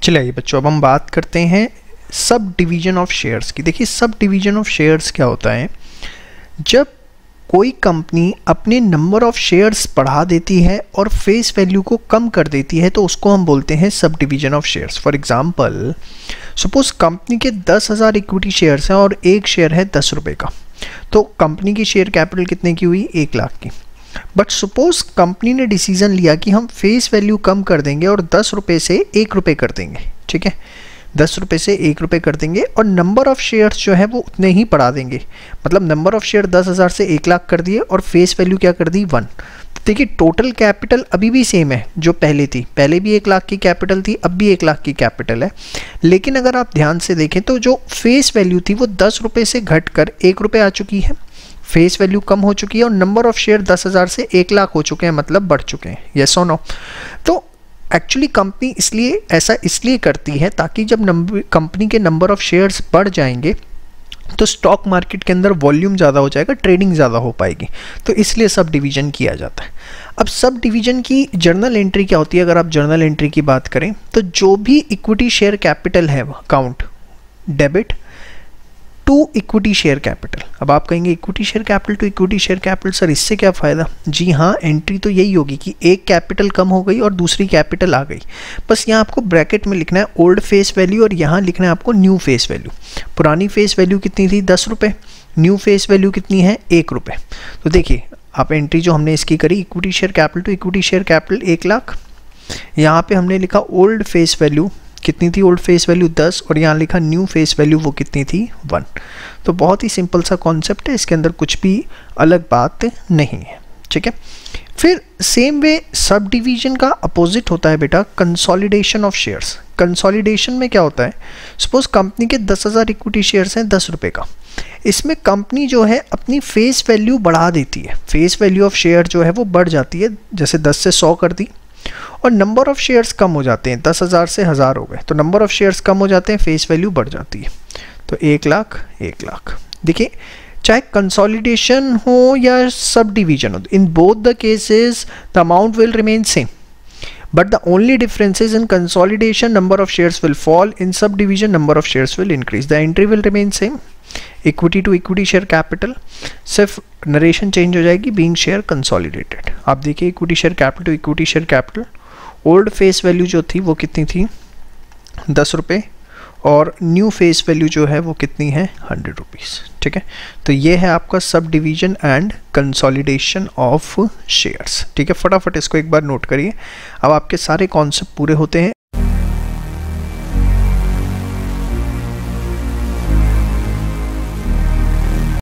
चलिए बच्चों, अब हम बात करते हैं सब डिवीजन ऑफ शेयर्स की। देखिए, सब डिवीजन ऑफ शेयर्स क्या होता है? जब कोई कंपनी अपने नंबर ऑफ शेयर्स बढ़ा देती है और फेस वैल्यू को कम कर देती है तो उसको हम बोलते हैं sub division of shares. For example, suppose company के 10,000 इक्विटी शेयर्स हैं और एक शेयर है 10 रुपये का, तो कंपनी की शेयर कैपिटल कितने की हुई? 1 लाख की। बट सपोज कंपनी ने डिसीजन लिया कि हम फेस वैल्यू कम कर देंगे और 10 रुपये से 1 रुपये कर देंगे। ठीक है, 10 रुपये से 1 रुपये कर देंगे और नंबर ऑफ शेयर्स जो है वो उतने ही बढ़ा देंगे। मतलब नंबर ऑफ शेयर 10,000 से 1 लाख कर दिए और फेस वैल्यू क्या कर दी? 1। देखिए, टोटल कैपिटल अभी भी सेम है जो पहले थी। पहले भी 1 लाख की कैपिटल थी, अब भी 1 लाख की कैपिटल है। लेकिन अगर आप ध्यान से देखें तो जो फेस वैल्यू थी वो 10 रुपये से घट कर 1 रुपये आ चुकी है। फेस वैल्यू कम हो चुकी है और नंबर ऑफ शेयर 10,000 से 1 लाख हो चुके हैं, मतलब बढ़ चुके हैं। यस और नो? तो एक्चुअली कंपनी इसलिए करती है ताकि जब कंपनी के नंबर ऑफ शेयर्स बढ़ जाएंगे तो स्टॉक मार्केट के अंदर वॉल्यूम ज़्यादा हो जाएगा, ट्रेडिंग ज़्यादा हो पाएगी। तो इसलिए सब डिवीजन किया जाता है। अब सब डिवीजन की जर्नल एंट्री क्या होती है? अगर आप जर्नल एंट्री की बात करें तो जो भी इक्विटी शेयर कैपिटल है account debit to equity share capital. अब आप कहेंगे equity share capital to equity share capital, sir इससे क्या फ़ायदा? जी हाँ, एंट्री तो यही होगी कि एक कैपिटल कम हो गई और दूसरी कैपिटल आ गई। बस यहाँ आपको ब्रैकेट में लिखना है ओल्ड फेस वैल्यू और यहाँ लिखना है आपको न्यू फेस वैल्यू। पुरानी फेस वैल्यू कितनी थी? 10 रुपये। न्यू फेस वैल्यू कितनी है? 1 रुपये। तो देखिए, आप एंट्री जो हमने इसकी करी, equity share capital to equity share capital 1 lakh. यहाँ पर हमने लिखा ओल्ड फेस वैल्यू कितनी थी? ओल्ड फेस वैल्यू 10 और यहाँ लिखा न्यू फेस वैल्यू वो कितनी थी? 1। तो बहुत ही सिंपल सा कॉन्सेप्ट है, इसके अंदर कुछ भी अलग बात नहीं है। ठीक है, फिर सेम वे सब डिवीजन का अपोजिट होता है बेटा कंसोलिडेशन ऑफ शेयर्स। कंसोलिडेशन में क्या होता है? सपोज कंपनी के 10,000 इक्विटी शेयर्स हैं 10 रुपये का। इसमें कंपनी जो है अपनी फेस वैल्यू बढ़ा देती है। फेस वैल्यू ऑफ शेयर जो है वो बढ़ जाती है, जैसे 10 से 100 कर दी, और नंबर ऑफ शेयर्स कम हो जाते हैं। 10,000 से 1,000 हो गए तो नंबर ऑफ शेयर्स कम हो जाते हैं, फेस वैल्यू बढ़ जाती है। तो 1 लाख 1 लाख। देखिए, चाहे कंसोलिडेशन हो या सब डिवीजन हो, in both the cases the amount will remain same, but the only difference is in consolidation number of shares will fall, in subdivision number of shares will increase. The entry will remain same, equity to equity share capital, सिर्फ narration change हो जाएगी, being share consolidated. आप देखिए, equity share capital to equity share capital, old face value जो थी वो कितनी थी? 10 रुपये, और न्यू फेस वैल्यू जो है वो कितनी है? 100 रुपीज़। ठीक है, तो ये है आपका sub division and consolidation of shares. ठीक है, फटाफट इसको एक बार नोट करिए। अब आपके सारे कॉन्सेप्ट पूरे होते हैं।